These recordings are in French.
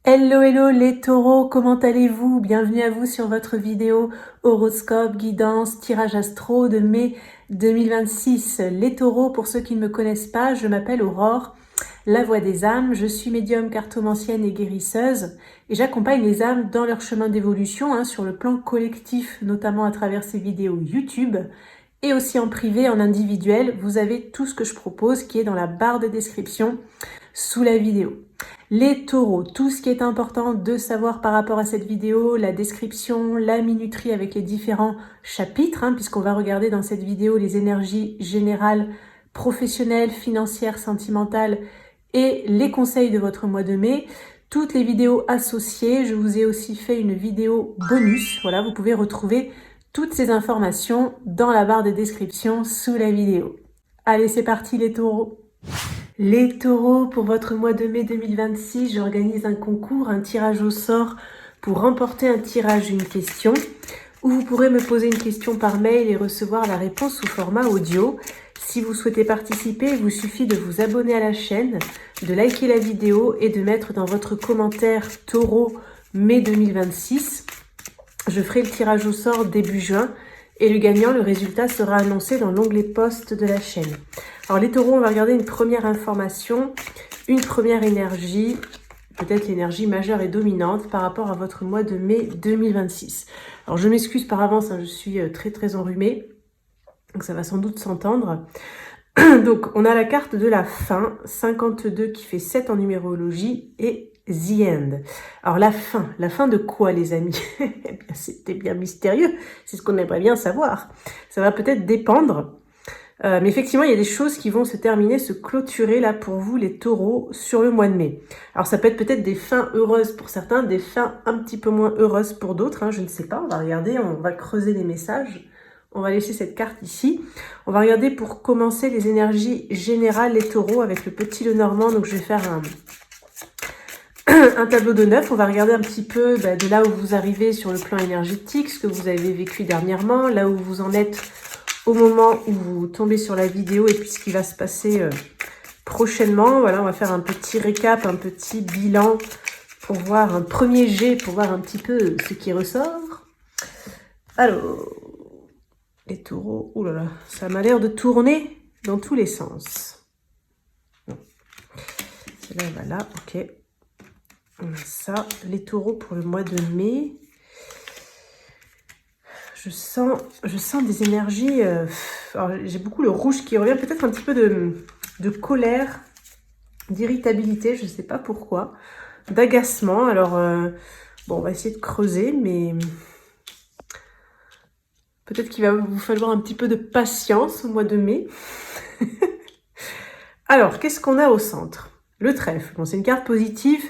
Hello, hello les taureaux, comment allez-vous? Bienvenue à vous sur votre vidéo horoscope, guidance, tirage astro de mai 2026. Les taureaux, pour ceux qui ne me connaissent pas, je m'appelle Aurore, la voix des âmes. Je suis médium, cartomancienne et guérisseuse et j'accompagne les âmes dans leur chemin d'évolution sur le plan collectif, notamment à travers ces vidéos YouTube et aussi en privé, en individuel. Vous avez tout ce que je propose qui est dans la barre de description sous la vidéo. Les taureaux, tout ce qui est important de savoir par rapport à cette vidéo, la description, la minuterie avec les différents chapitres, puisqu'on va regarder dans cette vidéo les énergies générales, professionnelles, financières, sentimentales et les conseils de votre mois de mai. Toutes les vidéos associées, je vous ai aussi fait une vidéo bonus. Voilà, vous pouvez retrouver toutes ces informations dans la barre de description sous la vidéo. Allez, c'est parti les taureaux! Les taureaux, pour votre mois de mai 2026, j'organise un concours, un tirage au sort pour remporter un tirage une question, où vous pourrez me poser une question par mail et recevoir la réponse sous format audio. Si vous souhaitez participer, il vous suffit de vous abonner à la chaîne, de liker la vidéo et de mettre dans votre commentaire taureau mai 2026. Je ferai le tirage au sort début juin et le gagnant, le résultat sera annoncé dans l'onglet post de la chaîne. Alors les taureaux, on va regarder une première information, une première énergie, peut-être l'énergie majeure et dominante par rapport à votre mois de mai 2026. Alors je m'excuse par avance, je suis très enrhumée, donc ça va sans doute s'entendre. Donc on a la carte de la fin, 52 qui fait 7 en numérologie et The End. Alors la fin de quoi les amis? Eh bien c'était bien mystérieux, c'est ce qu'on aimerait bien savoir. Ça va peut-être dépendre. Mais effectivement, il y a des choses qui vont se terminer, se clôturer là pour vous les taureaux sur le mois de mai. Alors ça peut être peut-être des fins heureuses pour certains, des fins un petit peu moins heureuses pour d'autres, je ne sais pas, on va regarder, on va creuser les messages. On va laisser cette carte ici. On va regarder pour commencer les énergies générales les taureaux avec le petit Lenormand. Donc je vais faire un tableau de 9. On va regarder un petit peu de là où vous arrivez sur le plan énergétique, ce que vous avez vécu dernièrement, là où vous en êtes au moment où vous tombez sur la vidéo et puis ce qui va se passer prochainement. Voilà, on va faire un petit récap, un petit bilan pour voir un premier jet, pour voir un petit peu ce qui ressort. Alors, les taureaux, oulala, ça m'a l'air de tourner dans tous les sens. Celle-là, elle va là, ok. On a ça, les taureaux pour le mois de mai. Je sens des énergies, j'ai beaucoup le rouge qui revient, peut-être un petit peu de colère, d'irritabilité, je ne sais pas pourquoi, d'agacement. Alors, bon, on va essayer de creuser, mais peut-être qu'il va vous falloir un petit peu de patience au mois de mai. Alors, qu'est-ce qu'on a au centre? Le trèfle. Bon, c'est une carte positive.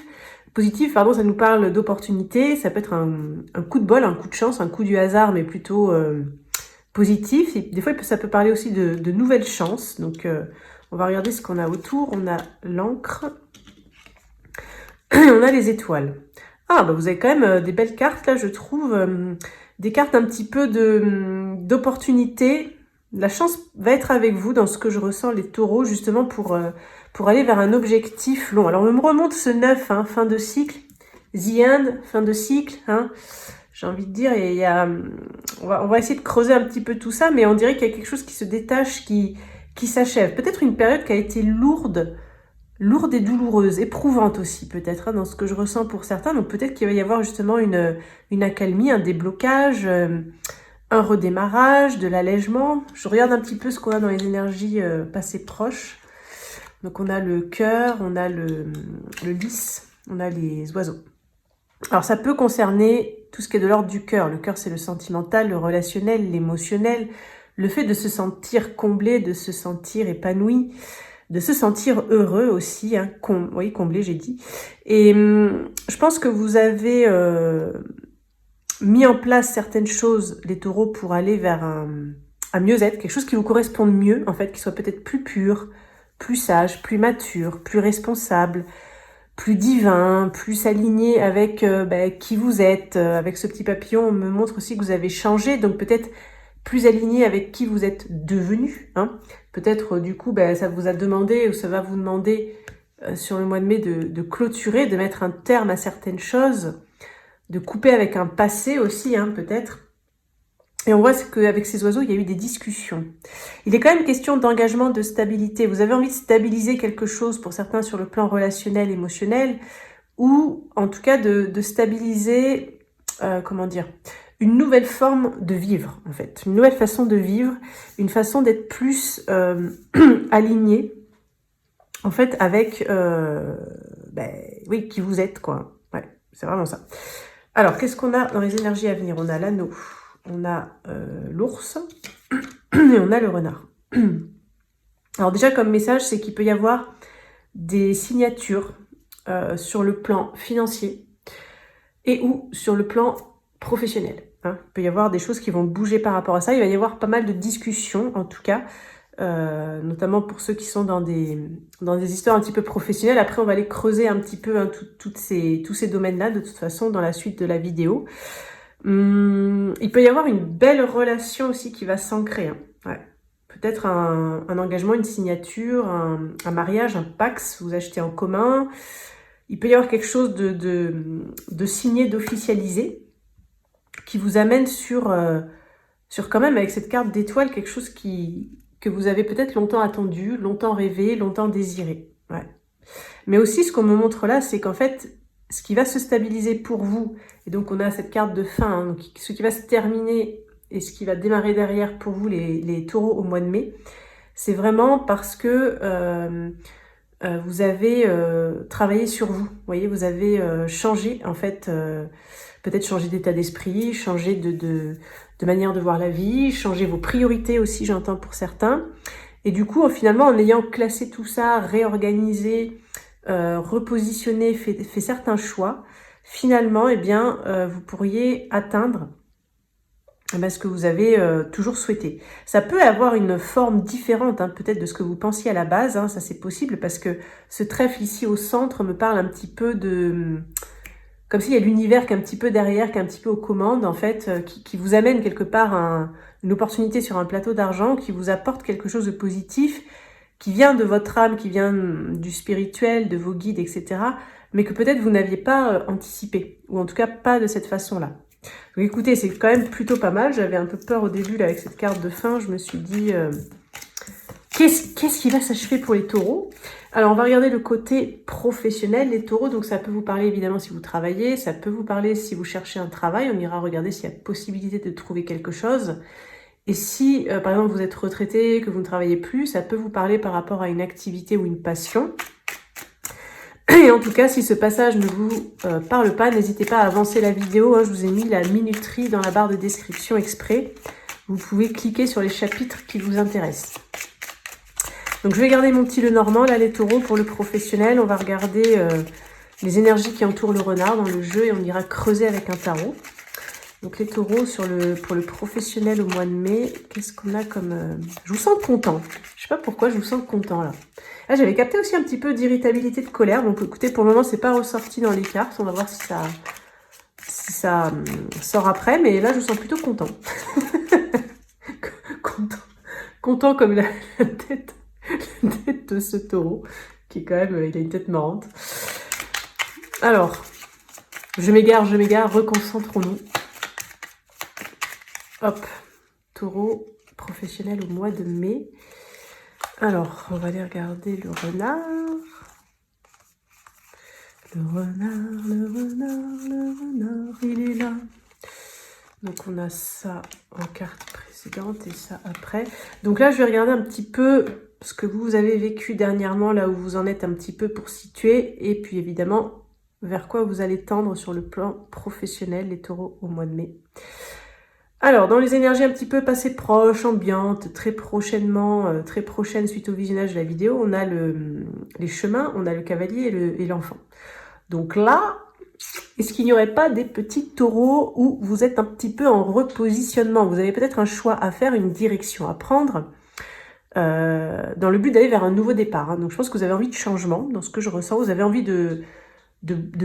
Positive, pardon, ça nous parle d'opportunité. Ça peut être un coup de bol, un coup de chance, un coup du hasard, mais plutôt positif. Et des fois, ça peut parler aussi de nouvelles chances. Donc, on va regarder ce qu'on a autour. On a l'encre. On a les étoiles. Ah, bah vous avez quand même des belles cartes, là, je trouve. Des cartes un petit peu d'opportunité. La chance va être avec vous dans ce que je ressens, les taureaux, justement, pour aller vers un objectif long. Alors, on me remonte ce 9, fin de cycle. The End, fin de cycle. J'ai envie de dire, on va essayer de creuser un petit peu tout ça, mais on dirait qu'il y a quelque chose qui se détache, qui s'achève. Peut-être une période qui a été lourde et douloureuse, éprouvante aussi peut-être, dans ce que je ressens pour certains. Donc peut-être qu'il va y avoir justement une accalmie, un déblocage, un redémarrage, de l'allègement. Je regarde un petit peu ce qu'on a dans les énergies passées proches. Donc on a le cœur, on a le lys, on a les oiseaux. Alors ça peut concerner tout ce qui est de l'ordre du cœur. Le cœur, c'est le sentimental, le relationnel, l'émotionnel, le fait de se sentir comblé, de se sentir épanoui, de se sentir heureux aussi, oui, comblé, j'ai dit. Et je pense que vous avez mis en place certaines choses, les taureaux, pour aller vers un mieux-être, quelque chose qui vous corresponde mieux, en fait, qui soit peut-être plus pur, plus sage, plus mature, plus responsable, plus divin, plus aligné avec qui vous êtes. Avec ce petit papillon, on me montre aussi que vous avez changé, donc peut-être plus aligné avec qui vous êtes devenu. Peut-être du coup, ça vous a demandé ou ça va vous demander sur le mois de mai de clôturer, de mettre un terme à certaines choses, de couper avec un passé aussi, hein, peut-être. Et on voit qu'avec ces oiseaux, il y a eu des discussions. Il est quand même question d'engagement, de stabilité. Vous avez envie de stabiliser quelque chose, pour certains sur le plan relationnel, émotionnel, ou en tout cas de stabiliser, comment dire, une nouvelle forme de vivre, en fait. Une nouvelle façon de vivre, une façon d'être plus aligné, en fait, avec, oui, qui vous êtes, quoi. Ouais, c'est vraiment ça. Alors, qu'est-ce qu'on a dans les énergies à venir? On a l'anneau, on a l'ours et on a le renard. Alors déjà, comme message, c'est qu'il peut y avoir des signatures sur le plan financier et ou sur le plan professionnel. Hein. Il peut y avoir des choses qui vont bouger par rapport à ça. Il va y avoir pas mal de discussions, en tout cas, notamment pour ceux qui sont dans des histoires un petit peu professionnelles. Après, on va aller creuser un petit peu hein, tous ces domaines-là, de toute façon, dans la suite de la vidéo. Il peut y avoir une belle relation aussi qui va s'ancrer. Hein. Ouais. Peut-être un engagement, une signature, un mariage, un pax, vous achetez en commun. Il peut y avoir quelque chose de signé, d'officialisé, qui vous amène sur quand même, avec cette carte d'étoile, quelque chose que vous avez peut-être longtemps attendu, longtemps rêvé, longtemps désiré. Ouais. Mais aussi, ce qu'on me montre là, c'est qu'en fait, ce qui va se stabiliser pour vous, et donc on a cette carte de fin, hein, donc ce qui va se terminer et ce qui va démarrer derrière pour vous, les taureaux, au mois de mai, c'est vraiment parce que vous avez travaillé sur vous. Vous voyez, vous avez changé, en fait, peut-être changé d'état d'esprit, changé de manière de voir la vie, changer vos priorités aussi, j'entends pour certains. Et du coup, finalement, en ayant classé tout ça, réorganisé, repositionné, fait certains choix, finalement, eh bien, vous pourriez atteindre ce que vous avez toujours souhaité. Ça peut avoir une forme différente, hein, peut-être de ce que vous pensiez à la base, hein, ça c'est possible, parce que ce trèfle ici au centre me parle un petit peu de... Comme s'il y a l'univers qui est un petit peu derrière, qui est un petit peu aux commandes, en fait, qui vous amène quelque part une opportunité sur un plateau d'argent, qui vous apporte quelque chose de positif, qui vient de votre âme, qui vient du spirituel, de vos guides, etc., mais que peut-être vous n'aviez pas anticipé, ou en tout cas pas de cette façon-là. Donc écoutez, c'est quand même plutôt pas mal. J'avais un peu peur au début là, avec cette carte de fin. Je me suis dit, qu'est-ce qui va s'achever pour les taureaux? Alors on va regarder le côté professionnel, les taureaux. Donc ça peut vous parler évidemment si vous travaillez, ça peut vous parler si vous cherchez un travail. On ira regarder s'il y a possibilité de trouver quelque chose. Et si, par exemple, vous êtes retraité, que vous ne travaillez plus, ça peut vous parler par rapport à une activité ou une passion. Et en tout cas, si ce passage ne vous parle pas, n'hésitez pas à avancer la vidéo. Hein, je vous ai mis la minuterie dans la barre de description exprès. Vous pouvez cliquer sur les chapitres qui vous intéressent. Donc je vais garder mon petit Lenormand, là les taureaux pour le professionnel. On va regarder les énergies qui entourent le renard dans le jeu et on ira creuser avec un tarot. Donc les taureaux pour le professionnel au mois de mai, qu'est-ce qu'on a comme... Je vous sens content. Je sais pas pourquoi, je vous sens content là. Là, j'avais capté aussi un petit peu d'irritabilité, de colère. Donc écoutez, pour le moment, c'est pas ressorti dans les cartes. On va voir si ça sort après. Mais là, je vous sens plutôt content. Content comme la tête de ce taureau, qui est quand même... il a une tête marrante. Alors, je m'égare, reconcentrons-nous. Hop, taureau professionnel au mois de mai. Alors, on va aller regarder le renard. Le renard, il est là. Donc, on a ça en carte précédente et ça après. Donc là, je vais regarder un petit peu ce que vous avez vécu dernièrement, là où vous en êtes un petit peu pour situer. Et puis, évidemment, vers quoi vous allez tendre sur le plan professionnel, les taureaux au mois de mai. Alors, dans les énergies un petit peu passées proches, ambiantes, très prochainement, très prochaines suite au visionnage de la vidéo, on a les chemins, on a le cavalier et l'enfant. Donc là, est-ce qu'il n'y aurait pas des petits taureaux où vous êtes un petit peu en repositionnement? Vous avez peut-être un choix à faire, une direction à prendre, dans le but d'aller vers un nouveau départ. Hein. Donc je pense que vous avez envie de changement, dans ce que je ressens. Vous avez envie de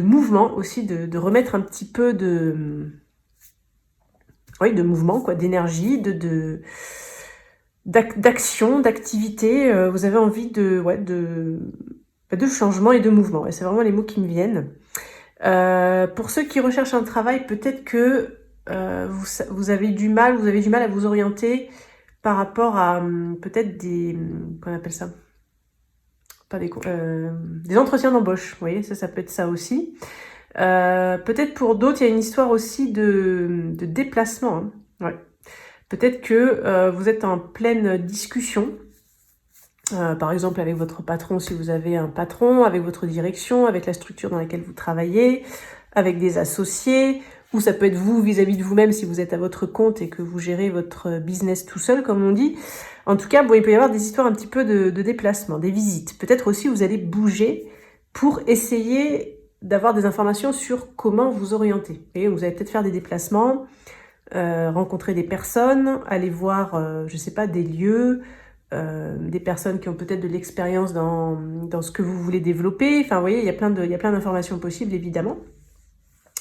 mouvement aussi, de remettre un petit peu de mouvement, quoi, d'énergie, d'action, d'activité. Vous avez envie de de changement et de mouvement. Et c'est vraiment les mots qui me viennent. Pour ceux qui recherchent un travail, peut-être que vous avez du mal à vous orienter par rapport à peut-être des... Qu'on appelle ça, pas des entretiens d'embauche. Vous voyez, ça peut être ça aussi. Peut-être pour d'autres, il y a une histoire aussi de déplacement. Hein. Ouais. Peut-être que vous êtes en pleine discussion, par exemple avec votre patron si vous avez un patron, avec votre direction, avec la structure dans laquelle vous travaillez, avec des associés, ou ça peut être vous vis-à-vis de vous-même si vous êtes à votre compte et que vous gérez votre business tout seul, comme on dit. En tout cas, bon, il peut y avoir des histoires un petit peu de déplacement, des visites. Peut-être aussi vous allez bouger pour essayer d'avoir des informations sur comment vous orienter. Et vous allez peut-être faire des déplacements, rencontrer des personnes, aller voir, je sais pas, des lieux, des personnes qui ont peut-être de l'expérience dans ce que vous voulez développer. Enfin, vous voyez, il y a plein d'informations possibles, évidemment.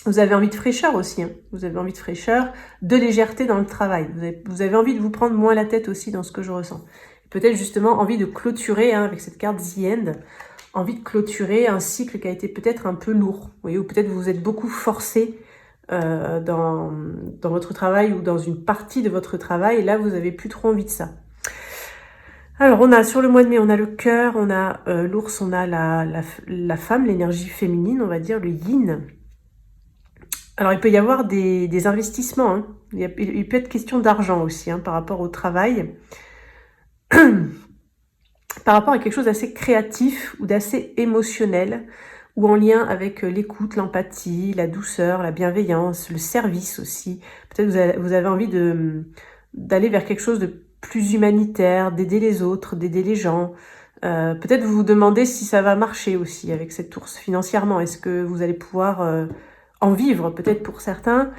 Vous avez envie de fraîcheur aussi, hein. Vous avez envie de fraîcheur, de légèreté dans le travail. Vous avez envie de vous prendre moins la tête aussi dans ce que je ressens. Peut-être justement envie de clôturer, hein, avec cette carte The End, envie de clôturer un cycle qui a été peut-être un peu lourd. Vous voyez, ou peut-être vous êtes beaucoup forcé dans votre travail ou dans une partie de votre travail, et là vous avez plus trop envie de ça. Alors on a sur le mois de mai, on a le cœur, on a l'ours, on a la femme, l'énergie féminine, on va dire, le yin. Alors il peut y avoir des investissements, hein. Il peut être question d'argent aussi, hein, par rapport au travail, par rapport à quelque chose d'assez créatif ou d'assez émotionnel, ou en lien avec l'écoute, l'empathie, la douceur, la bienveillance, le service aussi. Peut-être vous avez envie d'aller vers quelque chose de plus humanitaire, d'aider les autres, d'aider les gens. Peut-être vous vous demandez si ça va marcher aussi avec cette ours financièrement. Est-ce que vous allez pouvoir en vivre, peut-être pour certains?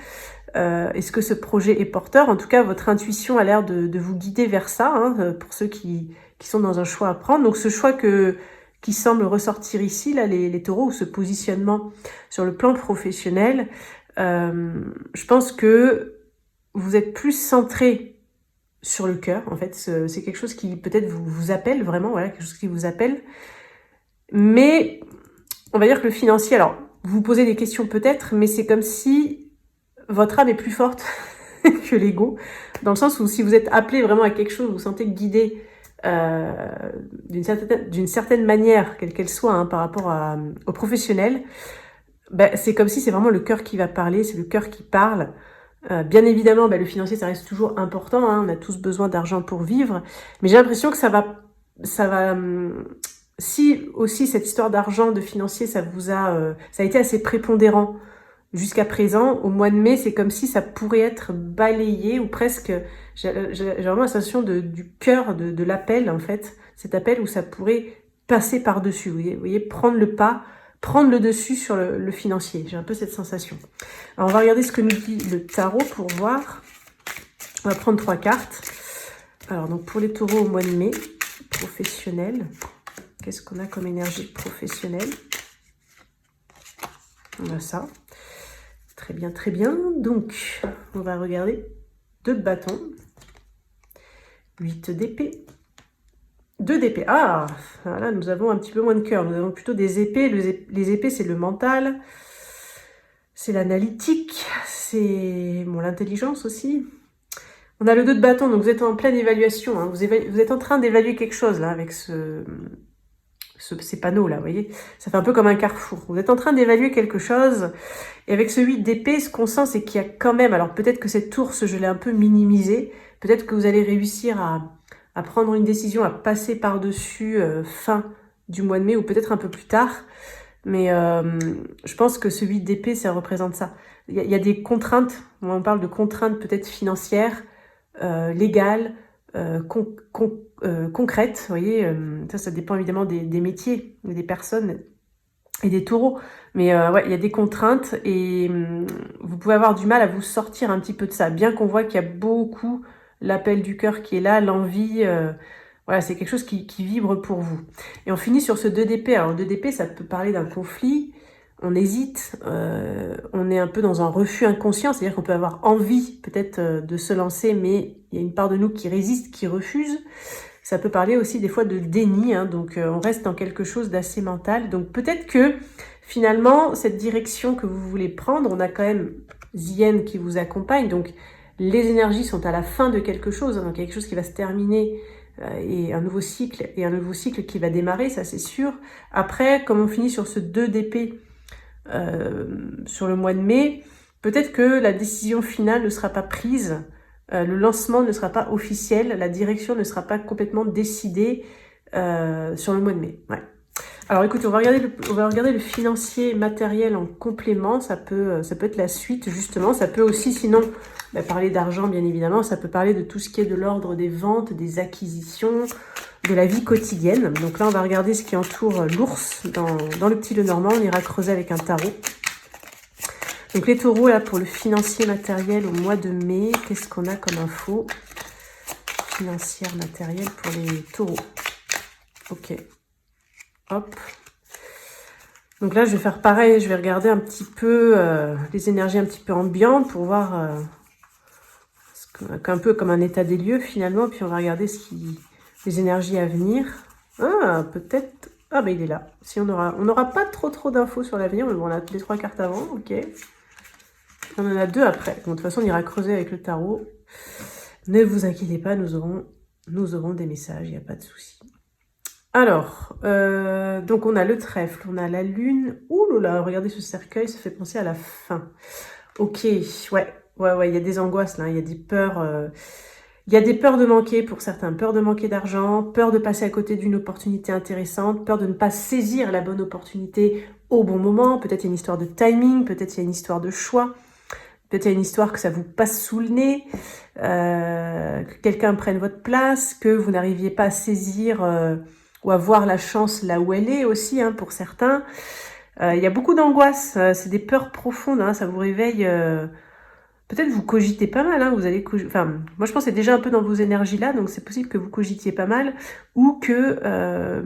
Est-ce que ce projet est porteur? En tout cas, votre intuition a l'air de vous guider vers ça, hein, pour ceux qui sont dans un choix à prendre. Donc ce choix qui semble ressortir ici, là, les taureaux, ou ce positionnement sur le plan professionnel, je pense que vous êtes plus centré sur le cœur. En fait, c'est quelque chose qui peut-être vous appelle vraiment, voilà, quelque chose qui vous appelle. Mais on va dire que le financier, alors, vous vous posez des questions peut-être, mais c'est comme si votre âme est plus forte que l'ego, dans le sens où si vous êtes appelé vraiment à quelque chose, vous vous sentez guidé d'une certaine manière, quelle qu'elle soit, hein, par rapport au professionnel, ben, c'est comme si c'est vraiment le cœur qui va parler, c'est le cœur qui parle. Bien évidemment, ben, le financier, ça reste toujours important, hein, on a tous besoin d'argent pour vivre, mais j'ai l'impression que ça va si aussi cette histoire d'argent, de financier, ça a été assez prépondérant jusqu'à présent, au mois de mai, c'est comme si ça pourrait être balayé, ou presque, j'ai vraiment la sensation du cœur de l'appel, en fait, cet appel où ça pourrait passer par-dessus, vous voyez, prendre le pas, prendre le dessus sur le financier. J'ai un peu cette sensation. Alors, on va regarder ce que nous dit le tarot pour voir. On va prendre 3 cartes. Alors, donc, pour les taureaux au mois de mai, professionnel, qu'est-ce qu'on a comme énergie professionnelle? On a ça. Très bien, très bien. Donc, on va regarder 2 de bâton, 8 d'épée, 2 d'épée. Ah, là, nous avons un petit peu moins de cœur. Nous avons plutôt des épées. Les épées, c'est le mental, c'est l'analytique, c'est l'intelligence aussi. On a le 2 de bâton, donc vous êtes en pleine évaluation. Hein. Vous êtes en train d'évaluer quelque chose, là, avec ces panneaux là, vous voyez, ça fait un peu comme un carrefour. Vous êtes en train d'évaluer quelque chose, et avec ce 8 d'épée, ce qu'on sent, c'est qu'il y a quand même, alors peut-être que cette ours, je l'ai un peu minimisée, peut-être que vous allez réussir à prendre une décision, à passer par-dessus fin du mois de mai, ou peut-être un peu plus tard, mais je pense que ce 8 d'épée, ça représente ça. Il y a des contraintes, on parle de contraintes peut-être financières, légales, concrètes, vous voyez, ça dépend évidemment des métiers, des personnes et des taureaux, mais ouais, il y a des contraintes, et vous pouvez avoir du mal à vous sortir un petit peu de ça, bien qu'on voit qu'il y a beaucoup l'appel du cœur qui est là, l'envie, voilà, c'est quelque chose qui vibre pour vous. Et on finit sur ce 2 d'épée. Alors 2 d'épée, ça peut parler d'un conflit, on hésite, on est un peu dans un refus inconscient, c'est-à-dire qu'on peut avoir envie peut-être de se lancer, mais il y a une part de nous qui résiste, qui refuse. Ça peut parler aussi des fois de déni, hein, donc on reste dans quelque chose d'assez mental. Donc peut-être que finalement, cette direction que vous voulez prendre, on a quand même Zien qui vous accompagne, donc les énergies sont à la fin de quelque chose, hein, donc quelque chose qui va se terminer et un nouveau cycle qui va démarrer, ça c'est sûr. Après, comme on finit sur ce 2 d'épée sur le mois de mai, peut-être que la décision finale ne sera pas prise, le lancement ne sera pas officiel, la direction ne sera pas complètement décidée sur le mois de mai. Ouais. Alors écoute, on va regarder le financier matériel en complément, ça peut être la suite justement, ça peut aussi sinon parler d'argent bien évidemment, ça peut parler de tout ce qui est de l'ordre des ventes, des acquisitions, de la vie quotidienne. Donc là on va regarder ce qui entoure l'ours dans le petit Lenormand, on ira creuser avec un tarot. Donc les taureaux là pour le financier matériel au mois de mai, qu'est-ce qu'on a comme info financière matérielle pour les taureaux? Ok. Hop. Donc là, je vais faire pareil. Je vais regarder un petit peu les énergies un petit peu ambiantes pour voir un peu comme un état des lieux finalement. Puis on va regarder les énergies à venir. Ah, peut-être... Ah, ben il est là. Si on n'aura pas trop d'infos sur l'avenir, mais bon, on a les 3 cartes avant. Ok. On en a 2 après. Bon, de toute façon, on ira creuser avec le tarot. Ne vous inquiétez pas, nous aurons des messages. Il n'y a pas de souci. Alors, donc on a le trèfle, on a la lune. Ouh là là, regardez ce cercueil, ça fait penser à la fin. Ok, ouais, il y a des angoisses là, il y a des peurs. Il y a des peurs de manquer pour certains, peur de manquer d'argent, peur de passer à côté d'une opportunité intéressante, peur de ne pas saisir la bonne opportunité au bon moment. Peut-être il y a une histoire de timing, peut-être il y a une histoire de choix. Peut-être il y a une histoire que ça vous passe sous le nez, que quelqu'un prenne votre place, que vous n'arriviez pas à saisir... ou à voir la chance là où elle est aussi, hein, pour certains. Il y a beaucoup d'angoisse, c'est des peurs profondes, hein, ça vous réveille... Peut-être vous cogitez pas mal, hein, vous allez enfin, moi je pense que c'est déjà un peu dans vos énergies là, donc c'est possible que vous cogitiez pas mal, ou que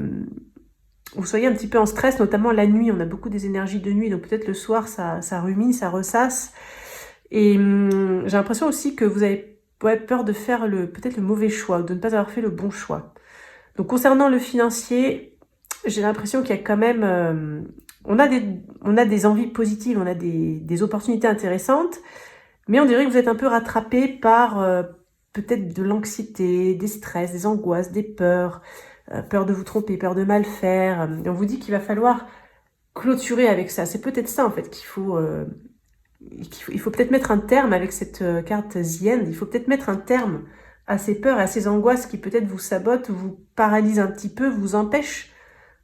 vous soyez un petit peu en stress, notamment la nuit, on a beaucoup des énergies de nuit, donc peut-être le soir ça rumine, ça ressasse. Et j'ai l'impression aussi que vous avez peur de faire peut-être le mauvais choix, de ne pas avoir fait le bon choix. Donc concernant le financier, j'ai l'impression qu'il y a quand même... on a des envies positives, on a des opportunités intéressantes, mais on dirait que vous êtes un peu rattrapé par peut-être de l'anxiété, des stress, des angoisses, des peurs, peur de vous tromper, peur de mal faire. Et on vous dit qu'il va falloir clôturer avec ça. C'est peut-être ça en fait qu'il faut... il faut peut-être mettre un terme avec cette carte Zien, il faut peut-être mettre un terme à ces peurs, à ces angoisses qui peut-être vous sabotent, vous paralysent un petit peu, vous empêchent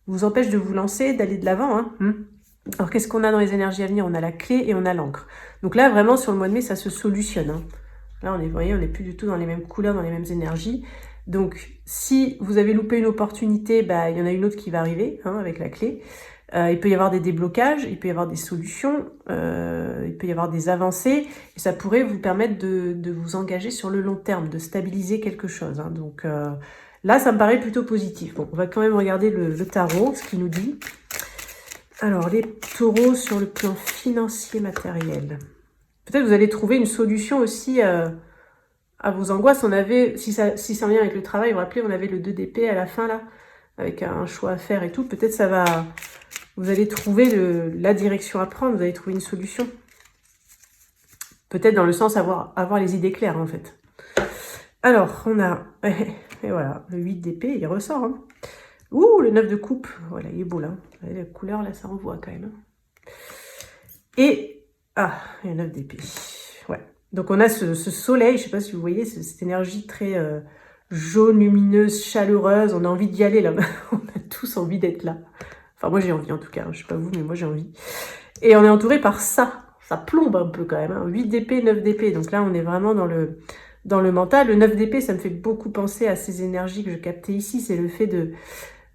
de vous lancer, d'aller de l'avant. Hein. Alors qu'est-ce qu'on a dans les énergies à venir? On a la clé et on a l'encre. Donc là, vraiment, sur le mois de mai, ça se solutionne. Hein. Là, vous voyez, on n'est plus du tout dans les mêmes couleurs, dans les mêmes énergies. Donc, si vous avez loupé une opportunité, il y en a une autre qui va arriver, hein, avec la clé. Il peut y avoir des déblocages, il peut y avoir des solutions, il peut y avoir des avancées, et ça pourrait vous permettre de vous engager sur le long terme, de stabiliser quelque chose. Hein. Donc là, ça me paraît plutôt positif. Bon, on va quand même regarder le tarot, ce qu'il nous dit. Alors, les taureaux sur le plan financier matériel. Peut-être vous allez trouver une solution aussi à vos angoisses. On avait, si c'est en lien avec le travail, vous vous rappelez, on avait le 2 d'épée à la fin, là, avec un choix à faire et tout. Peut-être ça va... Vous allez trouver la direction à prendre, vous allez trouver une solution. Peut-être dans le sens avoir les idées claires, en fait. Alors, on a... Et voilà, le 8 d'épée, il ressort. Hein. Ouh, le 9 de coupe. Voilà, il est beau, là. La couleur, là, ça envoie, quand même. Et... Ah, il y a 9 d'épée. Ouais. Donc, on a ce soleil, je sais pas si vous voyez, cette énergie très jaune, lumineuse, chaleureuse. On a envie d'y aller, là. On a tous envie d'être là. Enfin, moi, j'ai envie, en tout cas. Je sais pas vous, mais moi, j'ai envie. Et on est entouré par ça. Ça plombe un peu, quand même. Hein. 8 d'épée, 9 d'épée. Donc là, on est vraiment dans le mental. Le 9 d'épée, ça me fait beaucoup penser à ces énergies que je captais ici. C'est le fait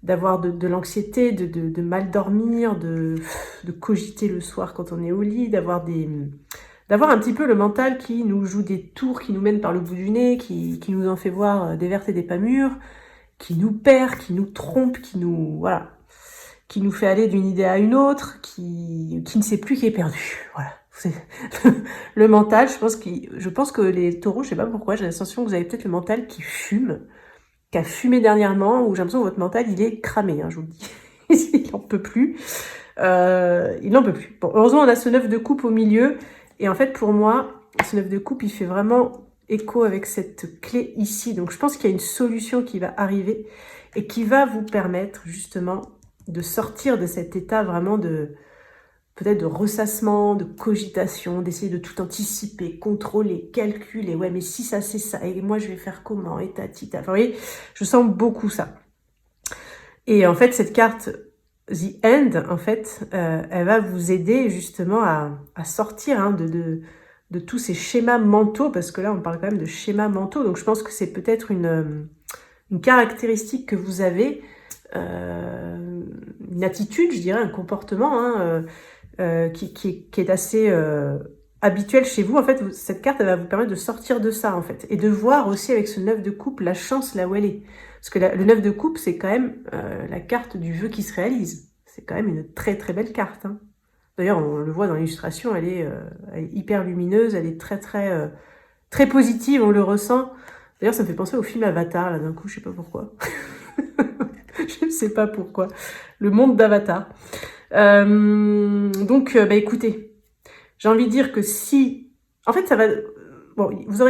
d'avoir de l'anxiété, de mal dormir, de cogiter le soir quand on est au lit, d'avoir un petit peu le mental qui nous joue des tours, qui nous mène par le bout du nez, qui nous en fait voir des vertes et des pas mûres, qui nous perd, qui nous trompe, voilà, qui nous fait aller d'une idée à une autre, qui ne sait plus qui est perdu. Voilà. Le mental, je pense que les taureaux, je sais pas pourquoi, j'ai l'impression que vous avez peut-être le mental qui fume, qui a fumé dernièrement, où j'ai l'impression que votre mental, il est cramé, hein, je vous le dis. Il n'en peut plus. Il n'en peut plus. Bon, heureusement, on a ce 9 de coupe au milieu. Et en fait, pour moi, ce 9 de coupe, il fait vraiment écho avec cette clé ici. Donc, je pense qu'il y a une solution qui va arriver et qui va vous permettre, justement, de sortir de cet état vraiment de... peut-être de ressassement, de cogitation, d'essayer de tout anticiper, contrôler, calculer. Ouais, mais si ça, c'est ça. Et moi, je vais faire comment? Et tatita. Enfin, vous voyez, je sens beaucoup ça. Et en fait, cette carte... The End, en fait, elle va vous aider justement à sortir hein, de tous ces schémas mentaux, parce que là, on parle quand même de schémas mentaux, donc je pense que c'est peut-être une caractéristique que vous avez, une attitude, je dirais, un comportement hein, qui est assez habituel chez vous. En fait, cette carte, elle va vous permettre de sortir de ça, en fait, et de voir aussi avec ce 9 de coupe la chance là où elle est. Parce que le 9 de coupe, c'est quand même la carte du vœu qui se réalise. C'est quand même une très très belle carte. Hein. D'ailleurs, on le voit dans l'illustration, elle est hyper lumineuse, elle est très positive, on le ressent. D'ailleurs, ça me fait penser au film Avatar, là, d'un coup, je sais pas pourquoi. Je ne sais pas pourquoi. Le monde d'Avatar. Donc, écoutez, j'ai envie de dire que si... En fait, ça va... Bon, vous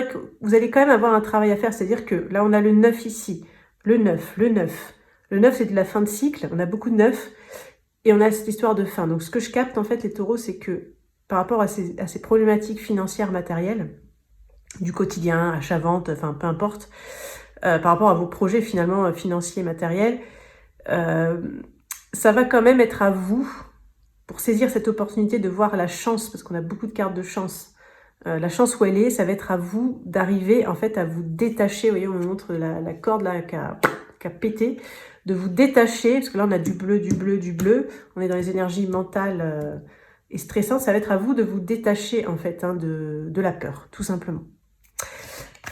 allez quand même avoir un travail à faire, c'est-à-dire que là, on a le 9 ici. Le 9. Le 9, c'est de la fin de cycle. On a beaucoup de 9. Et on a cette histoire de fin. Donc, ce que je capte, en fait, les taureaux, c'est que par rapport à ces problématiques financières matérielles, du quotidien, achat-vente, enfin, peu importe, par rapport à vos projets, finalement, financiers, matériels, ça va quand même être à vous, pour saisir cette opportunité de voir la chance, parce qu'on a beaucoup de cartes de chance, la chance où elle est, ça va être à vous d'arriver en fait à vous détacher. Vous voyez, on me montre la corde là qui a pété, de vous détacher, parce que là on a du bleu, du bleu, du bleu, on est dans les énergies mentales et stressantes, ça va être à vous de vous détacher en fait hein, de la peur, tout simplement.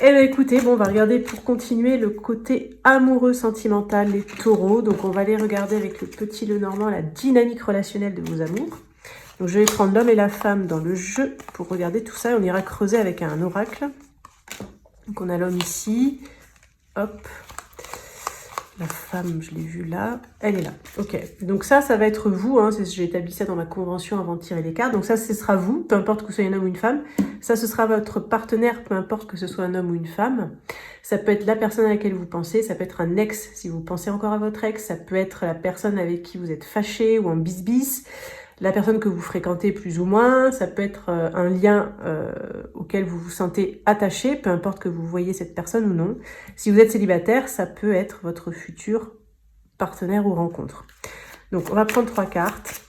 Et bien écoutez, bon, on va regarder pour continuer le côté amoureux sentimental, les taureaux. Donc on va aller regarder avec le petit Lenormand la dynamique relationnelle de vos amours. Donc je vais prendre l'homme et la femme dans le jeu pour regarder tout ça. On ira creuser avec un oracle. Donc on a l'homme ici. Hop. La femme, je l'ai vue là. Elle est là. Ok. Donc ça va être vous. Hein. J'ai établi ça dans ma convention avant de tirer les cartes. Donc ça, ce sera vous, peu importe que ce soit un homme ou une femme. Ça, ce sera votre partenaire, peu importe que ce soit un homme ou une femme. Ça peut être la personne à laquelle vous pensez. Ça peut être un ex, si vous pensez encore à votre ex. Ça peut être la personne avec qui vous êtes fâché ou en bis-bis. La personne que vous fréquentez plus ou moins, ça peut être un lien auquel vous vous sentez attaché, peu importe que vous voyez cette personne ou non. Si vous êtes célibataire, ça peut être votre futur partenaire ou rencontre. Donc on va prendre 3 cartes.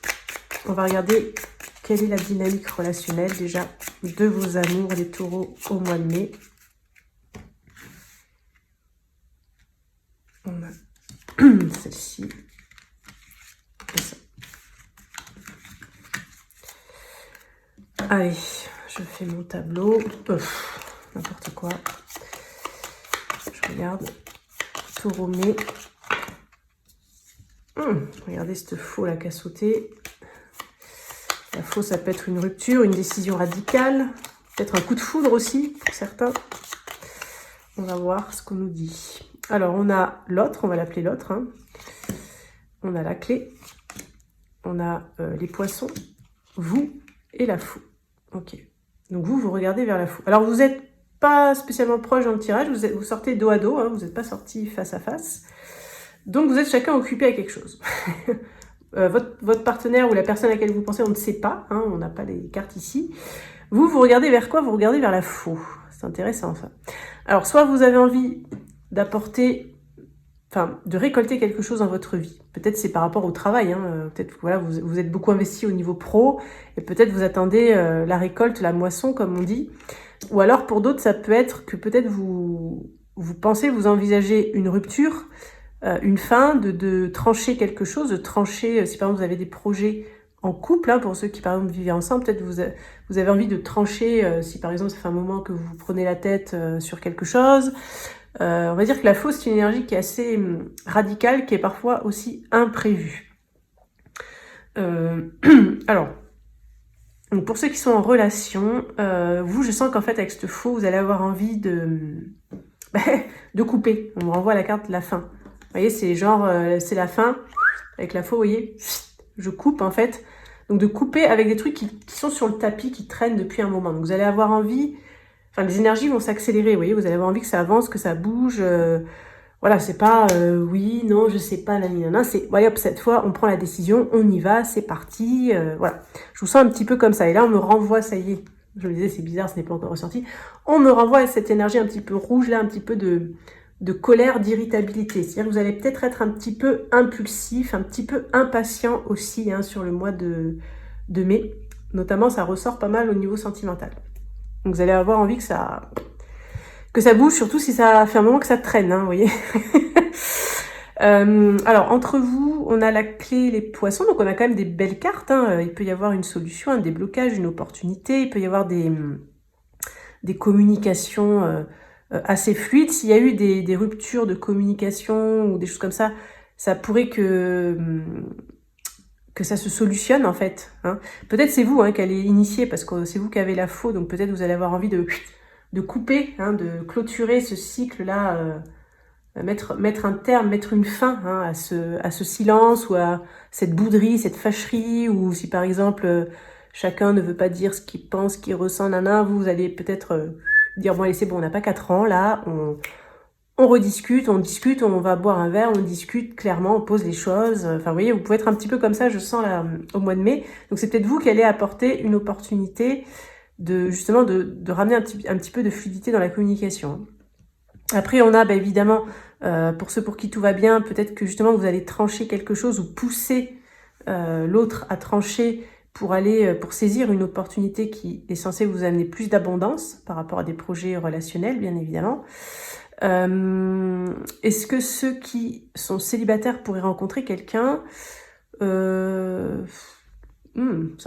On va regarder quelle est la dynamique relationnelle déjà de vos amours, les taureaux, au mois de mai. On a celle-ci. Et ça. Allez, je fais mon tableau. N'importe quoi. Je regarde. Taureau mai. Regardez cette faux là qui a sauté. La faux, ça peut être une rupture, une décision radicale. Peut-être un coup de foudre aussi, pour certains. On va voir ce qu'on nous dit. Alors, on a l'autre, on va l'appeler l'autre. Hein. On a la clé. On a les poissons. Vous et la faux. Ok. Donc vous regardez vers la faux. Alors vous n'êtes pas spécialement proche dans le tirage, vous sortez dos à dos, hein, vous n'êtes pas sortis face à face. Donc vous êtes chacun occupé à quelque chose. Votre partenaire ou la personne à laquelle vous pensez, on ne sait pas, hein, on n'a pas les cartes ici. Vous regardez vers quoi? Vous regardez vers la faux. C'est intéressant ça. Alors soit vous avez envie d'apporter... Enfin, de récolter quelque chose dans votre vie. Peut-être c'est par rapport au travail. Hein. Peut-être voilà, vous êtes beaucoup investi au niveau pro et peut-être vous attendez la récolte, la moisson, comme on dit. Ou alors pour d'autres, ça peut être que peut-être vous pensez, vous envisagez une rupture, une fin, de trancher quelque chose, de trancher, si par exemple vous avez des projets en couple, hein, pour ceux qui par exemple vivent ensemble, peut-être vous avez envie de trancher, si par exemple ça fait un moment que vous prenez la tête sur quelque chose. On va dire que la faux, c'est une énergie qui est assez radicale, qui est parfois aussi imprévue. Alors, donc pour ceux qui sont en relation, vous, je sens qu'en fait, avec cette faux, vous allez avoir envie de de couper. On me renvoie la carte de la fin. Vous voyez, c'est genre, c'est la fin, avec la faux, vous voyez, je coupe en fait. Donc de couper avec des trucs qui sont sur le tapis, qui traînent depuis un moment. Donc vous allez avoir envie, enfin les énergies vont s'accélérer, vous voyez, vous allez avoir envie que ça avance, que ça bouge. Voilà, c'est pas oui, non, je sais pas, nanana. C'est, voyez, hop, cette fois, on prend la décision, on y va, c'est parti. Voilà, je vous sens un petit peu comme ça. Et là, on me renvoie, ça y est, je me disais, c'est bizarre, ce n'est pas encore ressorti. On me renvoie à cette énergie un petit peu rouge, là, un petit peu de colère, d'irritabilité. C'est-à-dire que vous allez peut-être être un petit peu impulsif, un petit peu impatient aussi hein, sur le mois de mai. Notamment, ça ressort pas mal au niveau sentimental. Donc vous allez avoir envie que ça bouge, surtout si ça fait un moment que ça traîne, hein, vous voyez. Alors, entre vous, on a la clé les poissons, donc on a quand même des belles cartes. Hein. Il peut y avoir une solution, un déblocage, une opportunité. Il peut y avoir des communications assez fluides. S'il y a eu des ruptures de communication ou des choses comme ça, ça pourrait que ça se solutionne en fait. Hein. Peut-être c'est vous hein, qui allez initier, parce que c'est vous qui avez la faux, donc peut-être vous allez avoir envie de couper, hein, de clôturer ce cycle-là, mettre un terme, mettre une fin hein, à ce silence ou à cette bouderie, cette fâcherie, ou si par exemple chacun ne veut pas dire ce qu'il pense, ce qu'il ressent, nana, vous allez peut-être dire bon allez c'est bon, on n'a pas 4 ans, là, on rediscute, on discute, on va boire un verre, on discute clairement, on pose les choses. Enfin, vous voyez, vous pouvez être un petit peu comme ça, je sens là, au mois de mai. Donc, c'est peut-être vous qui allez apporter une opportunité de, justement, de ramener un petit peu de fluidité dans la communication. Après, on a, bah, évidemment, pour ceux pour qui tout va bien, peut-être que justement, vous allez trancher quelque chose ou pousser l'autre à trancher pour saisir une opportunité qui est censée vous amener plus d'abondance par rapport à des projets relationnels, bien évidemment. Est-ce que ceux qui sont célibataires pourraient rencontrer quelqu'un c'est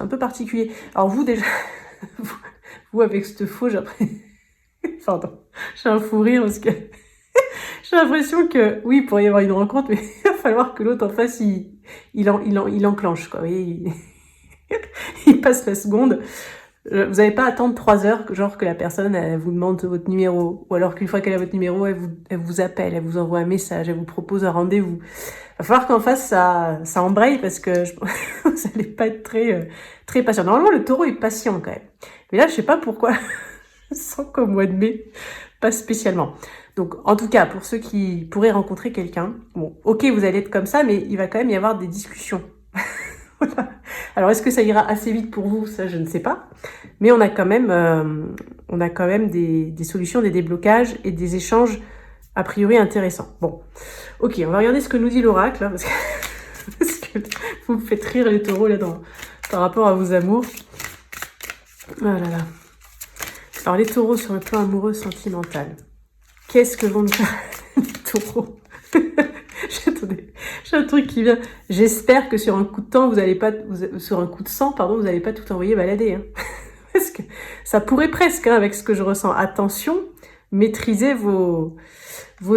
un peu particulier. Alors vous déjà, vous avec cette faux, j'ai pardon, j'ai un fou rire parce que j'ai l'impression que oui, il pourrait y avoir une rencontre, mais il va falloir que l'autre en face il enclenche quoi. Vous voyez, il passe la seconde. Vous n'allez pas attendre 3 heures, genre que la personne elle vous demande votre numéro, ou alors qu'une fois qu'elle a votre numéro, elle vous appelle, elle vous envoie un message, elle vous propose un rendez-vous. Il va falloir qu'en face ça embraye parce que vous n'allez pas être très patient. Normalement le taureau est patient quand même, mais là je sais pas pourquoi, je sens qu'au mois de mai, pas spécialement. Donc en tout cas pour ceux qui pourraient rencontrer quelqu'un, bon ok vous allez être comme ça, mais il va quand même y avoir des discussions. Voilà. Alors, est-ce que ça ira assez vite pour vous? Ça, je ne sais pas. Mais on a quand même des solutions, des déblocages et des échanges a priori intéressants. Bon, ok, on va regarder ce que nous dit l'oracle, hein, parce que vous me faites rire les taureaux là par rapport à vos amours. Oh là là. Alors, les taureaux sur le plan amoureux sentimental. Qu'est-ce que vont nous faire les taureaux? Attendez, j'ai un truc qui vient. J'espère que sur un coup de temps, sur un coup de sang, pardon, vous n'allez pas tout envoyer balader. Hein. Parce que ça pourrait presque, hein, avec ce que je ressens. Attention, maîtrisez vos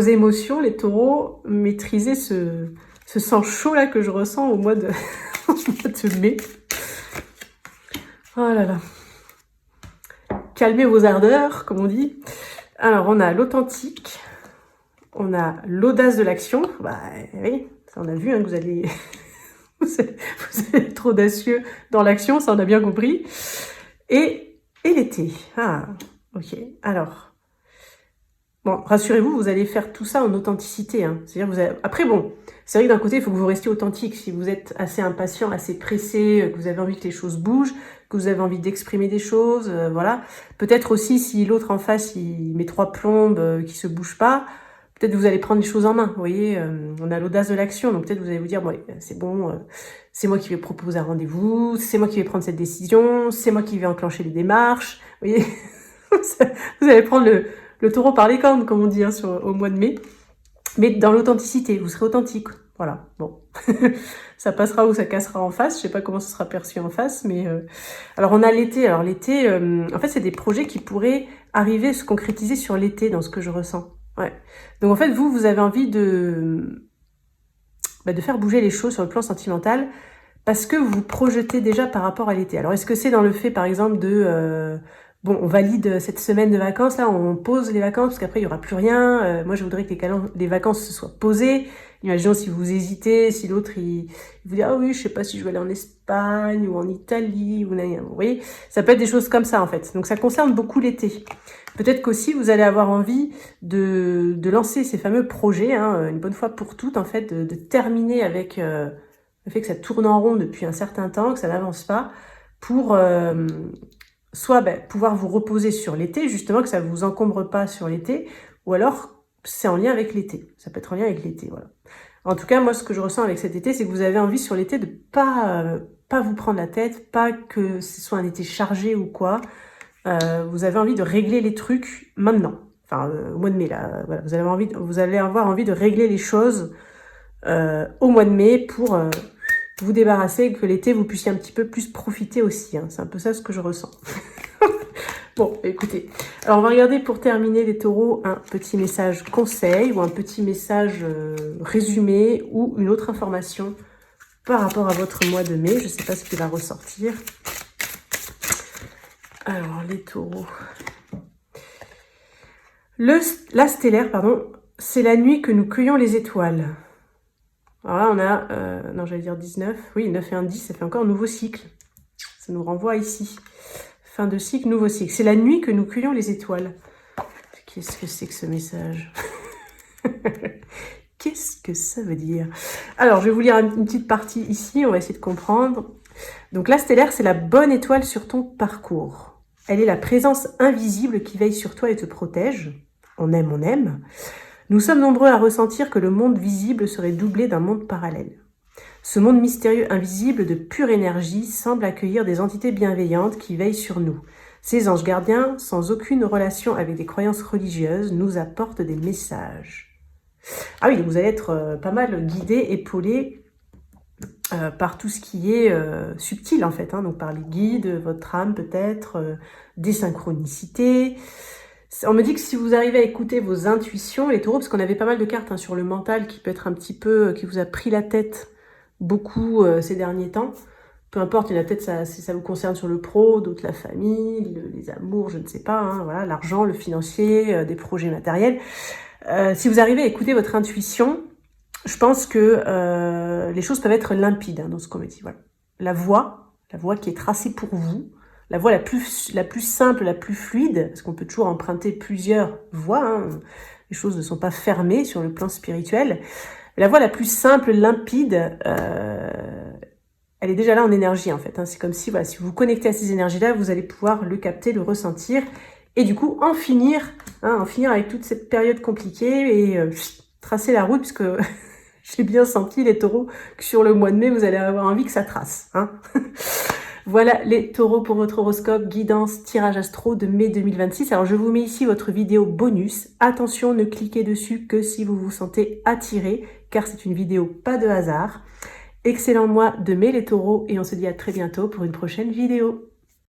émotions, les taureaux. Maîtrisez ce sang chaud là que je ressens au mois de mai. Oh là là. Calmez vos ardeurs, comme on dit. Alors, on a l'authentique. On a l'audace de l'action. Bah oui, ça on a vu hein, que vous allez être audacieux dans l'action, ça on a bien compris. Et l'été. Ah, ok. Alors, bon, rassurez-vous, vous allez faire tout ça en authenticité. Hein. C'est-à-dire après, bon, c'est vrai que d'un côté, il faut que vous restiez authentique. Si vous êtes assez impatient, assez pressé, que vous avez envie que les choses bougent, que vous avez envie d'exprimer des choses, voilà. Peut-être aussi, si l'autre en face, il met 3 plombes, qui se bouge pas, peut-être vous allez prendre les choses en main, vous voyez, on a l'audace de l'action, donc peut-être vous allez vous dire, bon, c'est bon, c'est moi qui vais proposer un rendez-vous, c'est moi qui vais prendre cette décision, c'est moi qui vais enclencher les démarches, vous voyez, vous allez prendre le taureau par les cornes, comme on dit, hein, au mois de mai, mais dans l'authenticité, vous serez authentique, voilà, bon, ça passera ou ça cassera en face, je sais pas comment ça sera perçu en face, mais alors on a l'été, en fait c'est des projets qui pourraient arriver à se concrétiser sur l'été dans ce que je ressens. Ouais. Donc en fait, vous avez envie de faire bouger les choses sur le plan sentimental parce que vous vous projetez déjà par rapport à l'été. Alors est-ce que c'est dans le fait, par exemple, de bon, on valide cette semaine de vacances, là, on pose les vacances, parce qu'après, il n'y aura plus rien. Moi, je voudrais que les vacances se soient posées. Imaginons si vous hésitez, si l'autre, il vous dit « Ah oui, je sais pas si je vais aller en Espagne ou en Italie. » Vous voyez, ça peut être des choses comme ça, en fait. Donc, ça concerne beaucoup l'été. Peut-être qu'aussi, vous allez avoir envie de lancer ces fameux projets, hein, une bonne fois pour toutes, en fait, de terminer avec le fait que ça tourne en rond depuis un certain temps, que ça n'avance pas, pour soit pouvoir vous reposer sur l'été, justement, que ça ne vous encombre pas sur l'été, ou alors c'est en lien avec l'été. Ça peut être en lien avec l'été, voilà. En tout cas, moi, ce que je ressens avec cet été, c'est que vous avez envie sur l'été de pas vous prendre la tête, pas que ce soit un été chargé ou quoi. Vous avez envie de régler les trucs maintenant. Enfin, au mois de mai, là. Voilà, vous allez avoir envie de régler les choses au mois de mai pour vous débarrasser et que l'été, vous puissiez un petit peu plus profiter aussi. Hein. C'est un peu ça ce que je ressens. Bon, écoutez. Alors, on va regarder pour terminer les taureaux un petit message conseil ou un petit message résumé ou une autre information par rapport à votre mois de mai. Je ne sais pas ce qui va ressortir. Alors, les taureaux. La stellaire, pardon, c'est la nuit que nous cueillons les étoiles. Alors là, on a, non, j'allais dire 19. Oui, 9 et 1, 10, ça fait encore un nouveau cycle. Ça nous renvoie ici. Fin de cycle, nouveau cycle. C'est la nuit que nous cueillons les étoiles. Qu'est-ce que c'est que ce message? Qu'est-ce que ça veut dire? Alors, je vais vous lire une petite partie ici. On va essayer de comprendre. Donc, la stellaire, c'est la bonne étoile sur ton parcours. Elle est la présence invisible qui veille sur toi et te protège. On aime, on aime. Nous sommes nombreux à ressentir que le monde visible serait doublé d'un monde parallèle. Ce monde mystérieux invisible de pure énergie semble accueillir des entités bienveillantes qui veillent sur nous. Ces anges gardiens, sans aucune relation avec des croyances religieuses, nous apportent des messages. Ah oui, vous allez être pas mal guidé, épaulé par tout ce qui est subtil en fait, hein, donc par les guides, votre âme peut-être, des synchronicités. On me dit que si vous arrivez à écouter vos intuitions, les taureaux, parce qu'on avait pas mal de cartes hein, sur le mental qui peut être un petit peu, qui vous a pris la tête beaucoup ces derniers temps. Peu importe, il y en a peut-être ça vous concerne sur le pro, d'autres la famille, les amours, je ne sais pas, hein, voilà, l'argent, le financier, des projets matériels. Si vous arrivez à écouter votre intuition, je pense que les choses peuvent être limpides hein, dans ce qu'on me dit. Voilà. La voie qui est tracée pour vous, la voie la plus simple, la plus fluide, parce qu'on peut toujours emprunter plusieurs voies, hein, les choses ne sont pas fermées sur le plan spirituel. La voie la plus simple, limpide, elle est déjà là en énergie en fait. Hein. C'est comme si, voilà, si vous vous connectez à ces énergies-là, vous allez pouvoir le capter, le ressentir, et du coup en finir avec toute cette période compliquée et tracer la route, parce que j'ai bien senti les taureaux que sur le mois de mai, vous allez avoir envie que ça trace. Hein. Voilà les taureaux pour votre horoscope, guidance, tirage astro de mai 2026. Alors je vous mets ici votre vidéo bonus. Attention, ne cliquez dessus que si vous vous sentez attiré, car c'est une vidéo pas de hasard. Excellent mois de mai les taureaux et on se dit à très bientôt pour une prochaine vidéo.